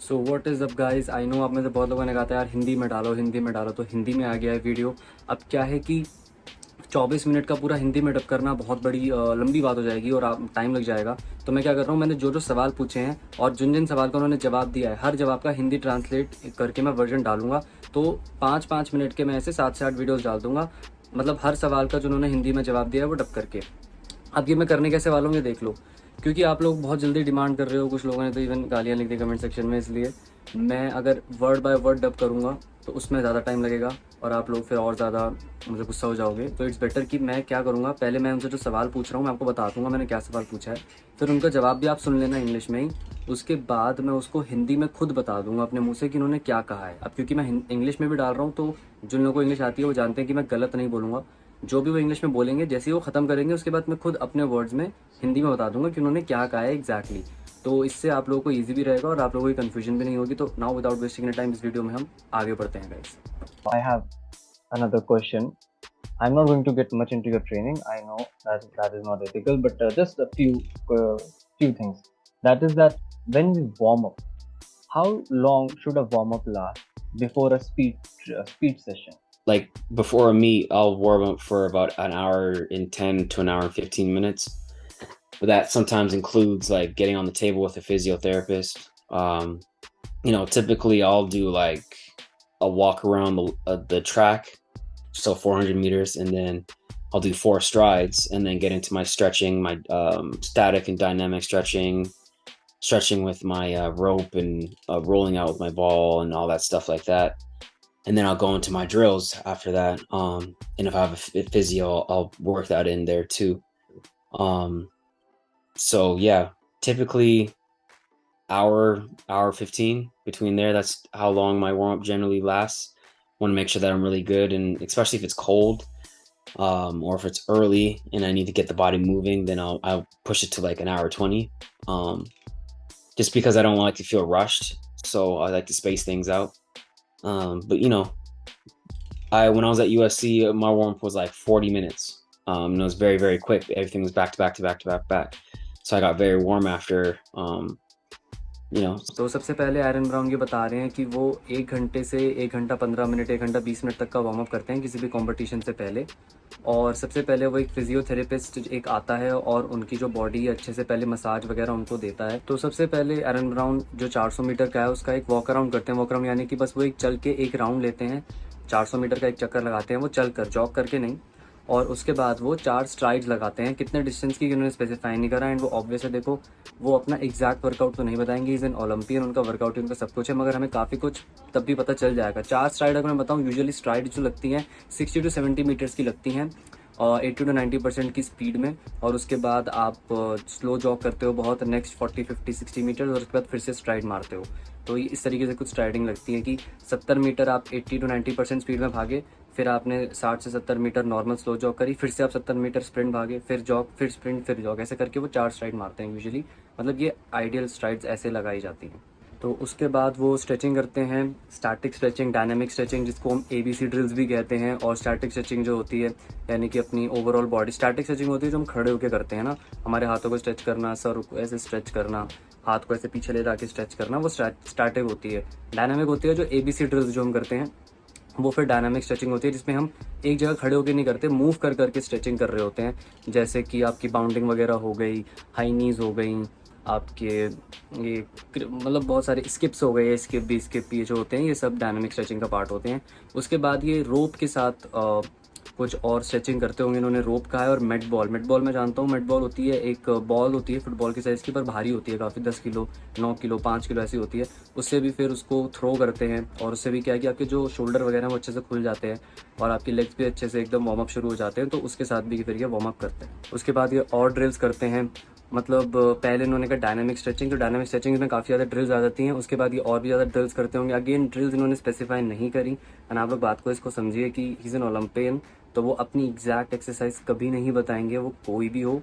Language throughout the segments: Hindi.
So what is up guys, I know आप में से बहुत लोगों ने कहा था यार हिंदी में डालो, हिंदी में डालो, तो हिंदी में आ गया है वीडियो। अब क्या है कि 24 मिनट का पूरा हिंदी में डब करना बहुत बड़ी लंबी बात हो जाएगी और आप टाइम लग जाएगा। तो मैं क्या कर रहा हूँ, मैंने जो जो सवाल पूछे हैं और जिन जिन सवाल का उन्होंने जवाब दिया है, हर जवाब का हिंदी ट्रांसलेट करके मैं वर्जन डालूंगा। तो 5-5 मिनट के मैं ऐसे 7 से 8 वीडियोज़ डाल दूंगा, मतलब हर सवाल का जो उन्होंने हिंदी में जवाब दिया है वो डब करके। अब ये मैं करने कैसे वाला हूँ ये देख लो, क्योंकि आप लोग बहुत जल्दी डिमांड कर रहे हो, कुछ लोगों ने तो इवन गालियाँ लिख दी कमेंट सेक्शन में। इसलिए मैं अगर वर्ड बाय वर्ड डब करूँगा तो उसमें ज़्यादा टाइम लगेगा और आप लोग फिर और ज़्यादा मुझे गुस्सा हो जाओगे। तो इट्स बेटर कि मैं क्या करूँगा, पहले मैं उनसे जो सवाल पूछ रहा हूँ मैं आपको बता दूँगा मैंने क्या सवाल पूछा है, फिर उनका जवाब भी आप सुन लेना इंग्लिश में ही। उसके बाद मैं उसको हिंदी में खुद बता दूंगा अपने मुंह से कि उन्होंने क्या कहा है। अब क्योंकि मैं इंग्लिश में भी डाल रहा हूँ तो जिन लोगों को इंग्लिश आती है वो जानते हैं कि मैं गलत नहीं बोलूँगा। जो भी वो इंग्लिश में बोलेंगे, जैसे ही वो ख़त्म करेंगे उसके बाद मैं खुद अपने वर्ड्स में हिंदी में बता दूंगा कि उन्होंने क्या कहा है एग्जैक्टली। तो इससे आप लोगों को ईजी भी रहेगा और आप लोगों की कन्फ्यूजन भी नहीं होगी। तो नाउ विदाउट वेस्टिंग टाइम इस वीडियो में हम आगे बढ़ते हैं guys. I have another question. I'm not going to get much into your training. I know that that is not ethical, but just a few things. That is that when we warm up, how long should a warm up last before a speed session? Like before a meet, I'll warm up for about an hour in 10 to an hour and 15 minutes. But that sometimes includes like getting on the table with a physiotherapist. Typically I'll do like a walk around the track, so 400 meters, and then I'll do 4 strides, and then get into my stretching, my static and dynamic stretching with my rope and rolling out with my ball and all that stuff like that. And then I'll go into my drills after that. And if I have a physio, I'll work that in there too. So yeah, typically hour 15 between there. That's how long my warm up generally lasts. Want to make sure that I'm really good, and especially if it's cold, or if it's early and I need to get the body moving, then I'll push it to like an hour 20. Just because I don't like to feel rushed, so I like to space things out. But when I was at USC, my warm up was like 40 minutes. And it was very, very quick. Everything was back to back to back to back to back. So I got very warm after. तो सबसे पहले आयरन ब्राउन ये बता रहे हैं कि वो 1 घंटे से 1 घंटा 15 मिनट 1 घंटा 20 मिनट तक का वार्म अप करते हैं किसी भी कंपटीशन से पहले। और सबसे पहले वो एक फिजियोथेरेपिस्ट एक आता है और उनकी जो बॉडी अच्छे से पहले मसाज वगैरह उनको देता है। तो सबसे पहले आयरन ब्राउन जो 400 मीटर का है उसका एक वॉक अराउंड करते हैं। वॉक अराउंड यानी कि बस वो एक चल के एक राउंड लेते हैं, 400 मीटर का एक चक्कर लगाते हैं, वो चल कर, जॉग करके नहीं। और उसके बाद वो 4 स्ट्राइड्स लगाते हैं, कितने डिस्टेंस की उन्होंने स्पेसिफाई नहीं करा। एंड वो ऑब्वियस है, देखो वो अपना एग्जैक्ट वर्कआउट तो नहीं बताएंगे, इज एन ओलंपियन, उनका वर्कआउट ही उनका सब कुछ है, मगर हमें काफ़ी कुछ तब भी पता चल जाएगा। 4 स्ट्राइड अगर मैं बताऊँ, यूजुअली स्ट्राइड जो लगती हैं 60 to 70 मीटर्स की लगती हैं और 80 to 90% की स्पीड में। और उसके बाद आप स्लो जॉग करते हो बहुत, नेक्स्ट 40 50 60 मीटर, और उसके बाद फिर से स्ट्राइड मारते हो। तो इस तरीके से कुछ स्ट्राइडिंग लगती है कि 70 मीटर आप 80 to 90% स्पीड में भागे, फिर आपने 60 से 70 मीटर नॉर्मल स्लो जॉग करी, फिर से आप 70 मीटर स्प्रिंट भागे, फिर जॉग, फिर स्प्रिंट, फिर जॉग, ऐसे करके वो 4 स्ट्राइड मारते हैं यूजुअली। मतलब ये आइडियल स्ट्राइड्स ऐसे लगाई जाती हैं। तो उसके बाद वो स्ट्रेचिंग करते हैं, स्टैटिक स्ट्रेचिंग, डायनामिक स्ट्रेचिंग, जिसको हम ABC ड्रिल्स भी कहते हैं। और स्टैटिक स्ट्रेचिंग जो होती है यानी कि अपनी ओवरऑल बॉडी, स्टैटिक स्ट्रेचिंग होती है जो हम खड़े होकर करते हैं ना, हमारे हाथों को स्ट्रेच करना, सर को ऐसे स्ट्रेच करना, हाथ को ऐसे पीछे ले जाके स्ट्रेच करना, वो स्टैटिक होती है। डायनामिक होती है जो ABC ड्रिल्स जो हम करते हैं, वो फिर डायनामिक स्ट्रेचिंग होती है जिसमें हम एक जगह खड़े होकर नहीं करते, मूव कर करके स्ट्रेचिंग कर रहे होते हैं। जैसे कि आपकी बाउंडिंग वगैरह हो गई, हाई नीज हो गई, आपके ये मतलब बहुत सारे स्किप्स हो गए, स्किप ये जो होते हैं ये सब डायनामिक स्ट्रेचिंग का पार्ट होते हैं। उसके बाद ये रोप के साथ कुछ और स्ट्रेचिंग करते होंगे, इन्होंने रोप कहा है। और मेट बॉल मैं जानता हूँ, मेट बॉल होती है एक बॉल होती है फुटबॉल की साइज़ की, पर भारी होती है काफ़ी, 10 किलो 9 किलो 5 किलो ऐसी होती है। उससे भी फिर उसको थ्रो करते हैं और उससे भी क्या है कि आपके जो शोल्डर वगैरह वो अच्छे से खुल जाते हैं और आपकी लेग्स भी अच्छे से एकदम वार्म अप शुरू हो जाते हैं। तो उसके साथ भी फिर ये वार्म अप करते हैं। उसके बाद ये और ड्रिल्स करते हैं, मतलब पहले इन्होंने कहा डायनामिक स्ट्रेचिंग, तो डायनामिक स्ट्रेचिंग में काफ़ी ज़्यादा ड्रिल्स आ जाती हैं। उसके बाद ये और भी ज़्यादा ड्रिल्स करते होंगे, अगेन ड्रिल्स इन्होंने स्पेसिफाई नहीं करी। एंड आप लोग बात को इसको समझिए कि ही इज़ एन ओलंपियन, तो वो अपनी एग्जैक्ट एक्सरसाइज कभी नहीं बताएंगे, वो कोई भी हो।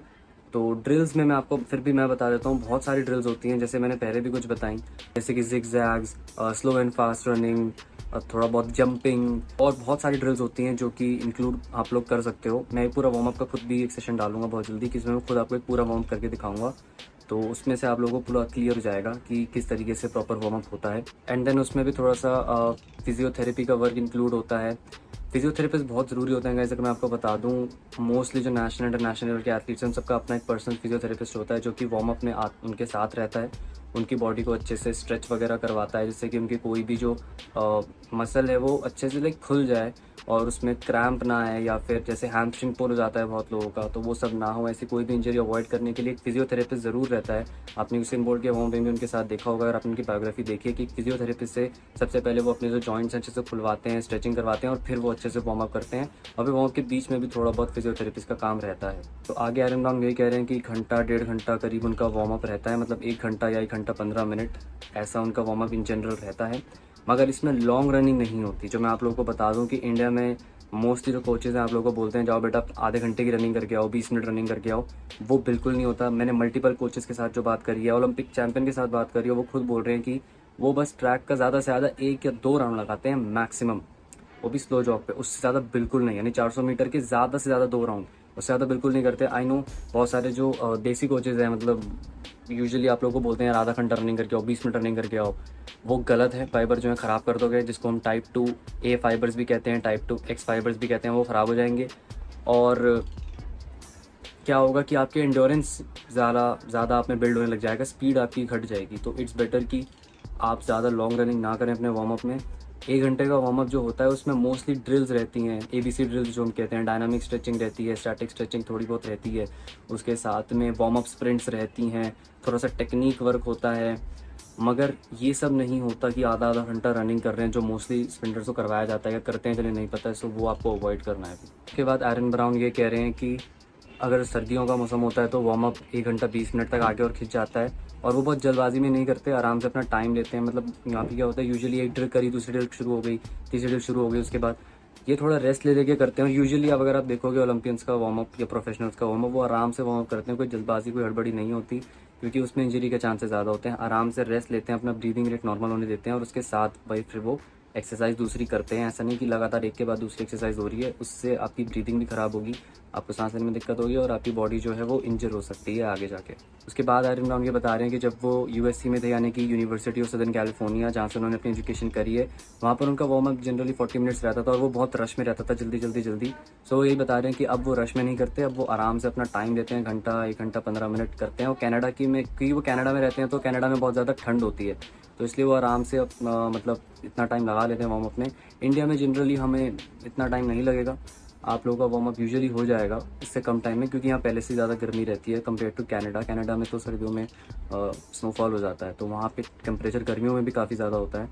तो ड्रिल्स में मैं आपको फिर भी मैं बता देता हूँ, बहुत सारी ड्रिल्स होती हैं, जैसे मैंने पहले भी कुछ बताई, जैसे कि जिगजैग्स, स्लो एंड फास्ट रनिंग, थोड़ा बहुत जंपिंग, और बहुत सारी ड्रिल्स होती हैं जो कि इंक्लूड आप लोग कर सकते हो। मैं पूरा वार्म अप का खुद भी एक सेशन डालूंगा बहुत जल्दी, कि इसमें मैं खुद आपको एक पूरा वार्म अप करके दिखाऊंगा। तो उसमें से आप लोगों को पूरा क्लियर हो जाएगा कि किस तरीके से प्रॉपर वार्म अप होता है। एंड देन उसमें भी थोड़ा सा फिजियोथेरेपी का वर्क इंक्लूड होता है। फिजियोथेरेपिस्ट बहुत ज़रूरी होते हैं गाइस, अगर मैं आपको बता दूं, मोस्टली जो नेशनल इंटरनेशनल लेवल के एथलीट्स हैं उन सबका अपना एक पर्सनल फिजियोथेरेपिस्ट होता है जो कि वार्म अप में उनके साथ रहता है, उनकी बॉडी को अच्छे से स्ट्रेच वगैरह करवाता है जिससे कि उनकी कोई भी जो मसल है वो अच्छे से लाइक खुल जाए और उसमें क्रैम्प ना आए, या फिर जैसे हैमस्ट्रिंग पुल हो जाता है बहुत लोगों का, तो वो सब ना हो। ऐसी कोई भी इंजरी अवॉइड करने के लिए एक फिजियोथेरेपिस्ट ज़रूर रहता है। आपने यूसेन बोल्ट के वॉर्म में भी उनके साथ देखा होगा, अगर आपने उनकी बायोग्राफी देखी है कि फिजियोथेरेपिस्ट से सबसे पहले वो अपने जो जॉइंट्स हैं अच्छे से खुलवाते हैं, स्ट्रेचिंग करवाते हैं और फिर वो अच्छे से वार्म अप करते हैं। और फिर वार्म अप के बीच में भी थोड़ा बहुत फिजियोथेरेपिस्ट का काम रहता है। तो आगे एरन ब्राउन यही कह रहे हैं कि घंटा 1.5 घंटा करीब उनका वार्म अप रहता है, मतलब 1 घंटा या 1 घंटा 15 मिनट, ऐसा उनका वार्म अप इन जनरल रहता है। मगर इसमें लॉन्ग रनिंग नहीं होती। जो मैं आप लोगों को बता दूं कि इंडिया में मोस्टली जो कोचेज़ हैं आप लोगों को बोलते हैं जाओ बेटा आधे घंटे की रनिंग करके आओ, 20 मिनट रनिंग करके आओ, वो बिल्कुल नहीं होता। मैंने मल्टीपल कोचेज़ के साथ जो बात करी है, ओलंपिक चैंपियन के साथ बात करी है, वो खुद बोल रहे हैं कि वो बस ट्रैक का ज़्यादा से ज़्यादा 1 या 2 राउंड लगाते हैं मैक्सिमम, वो भी स्लो जॉग पे, उससे ज़्यादा बिल्कुल नहीं। यानी 400 मीटर के ज़्यादा से ज़्यादा 2 राउंड, उससे ज़्यादा बिल्कुल नहीं करते। आई नो बहुत सारे जो देसी कोचेज़ हैं, मतलब यूजुअली आप लोगों को बोलते हैं यार आधा घंटा रनिंग करके आओ, 20 मिनट रनिंग करके आओ, वो गलत है। फाइबर जो है ख़राब कर दोगे, जिसको हम टाइप 2A फाइबर्स भी कहते हैं, टाइप 2X फाइबर्स भी कहते हैं, वो ख़राब हो जाएंगे। और क्या होगा कि आपके एंड्योरेंस ज़्यादा आप में बिल्ड होने लग जाएगा, स्पीड आपकी घट जाएगी। तो इट्स बेटर कि आप ज़्यादा लॉन्ग रनिंग ना करें अपने वार्म अप में। 1 घंटे का वार्म अप जो होता है उसमें मोस्टली ड्रिल्स रहती हैं, ABC ड्रिल्स जो हम कहते हैं, डायनामिक स्ट्रेचिंग रहती है, स्टैटिक स्ट्रेचिंग थोड़ी बहुत रहती है, उसके साथ में वार्म अप स्प्रिंट्स रहती हैं, थोड़ा सा टेक्निक वर्क होता है। मगर ये सब नहीं होता कि आधा घंटा रनिंग कर रहे हैं, जो मोस्टली स्प्रिंटर्स को करवाया जाता है या करते हैं जिन्हें नहीं पता है, सो वो आपको अवॉइड करना है। उसके बाद एरन ब्राउन ये कह रहे हैं कि अगर सर्दियों का मौसम होता है तो वार्म अप 1 घंटा 20 मिनट तक आगे और खिंच जाता है, और वो बहुत जल्दबाजी में नहीं करते, आराम से अपना टाइम लेते हैं। मतलब यहाँ पे क्या होता है, यूजुअली एक ड्रिल करी, दूसरी ड्रिल शुरू हो गई, तीसरी ड्रिल शुरू हो गई, उसके बाद ये थोड़ा रेस्ट ले लेके करते हैं। और यूजुअली अब अगर आप देखोगे ओलंपियंस का वार्म अप या प्रोफेशनल्स का वार्म अप, वो आराम से वार्म अप करते हैं, कोई जल्दबाजी कोई हड़बड़ी नहीं होती, क्योंकि उसमें इंजरी के चांसेस ज़्यादा होते हैं। आराम से रेस्ट लेते हैं, अपना ब्रीदिंग रेट नॉर्मल होने देते हैं, और उसके साथ भाई फिर वो एक्सरसाइज दूसरी करते हैं। ऐसा नहीं कि लगातार एक के बाद दूसरी एक्सरसाइज हो रही है, उससे आपकी ब्रीदिंग भी ख़राब होगी, आपको सांस लेने में दिक्कत होगी और आपकी बॉडी जो है वो इंजर हो सकती है आगे जाके। उसके बाद एरन ब्राउन ये बता रहे हैं कि जब वो USC में थे, यानी कि यूनिवर्सिटी ऑफ सदर्न कैलिफोर्निया, जहाँ से उन्होंने अपनी एजुकेशन करी है, वहाँ पर उनका वार्म अप जनरली 40 मिनट्स रहता था और वो बहुत रश में रहता था, जल्दी। सो यही बता रहे हैं कि अब वो रश में नहीं करते, अब वो आराम से अपना टाइम लेते हैं, घंटा 1 घंटा 15 मिनट करते हैं। और कनाडा की में, क्योंकि वो कनाडा में रहते हैं, तो कनाडा में बहुत ज़्यादा ठंड होती है, तो इसलिए वो आराम से मतलब इतना टाइम लगा लेते हैं वार्म अप में। इंडिया में जनरली हमें इतना टाइम नहीं लगेगा, आप लोगों का वार्म अप यूजुअली हो जाएगा इससे कम टाइम में, क्योंकि यहाँ पहले से ज़्यादा गर्मी रहती है कंपेयर टू कनाडा। कनाडा में तो सर्दियों में स्नोफॉल हो जाता है, तो वहाँ पे टेम्परेचर गर्मियों में भी काफ़ी ज़्यादा होता है,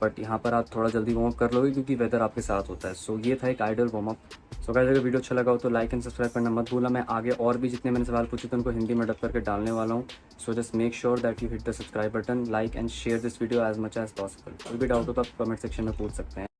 बट यहाँ पर आप थोड़ा जल्दी वार्म अप कर लोगे क्योंकि वेदर आपके साथ होता है। सो ये था एक ideal warm up. So guys, अगर वीडियो अच्छा लगा हो तो लाइक एंड सब्सक्राइब करना मत भूलना। मैं आगे और भी जितने मैंने सवाल पूछे थे उनको हिंदी में डब करके डालने वाला हूँ। So just make sure that you hit the subscribe button, like and share this video as much as possible. कोई भी डाउट हो तो आप कमेंट सेक्शन में पूछ सकते हैं।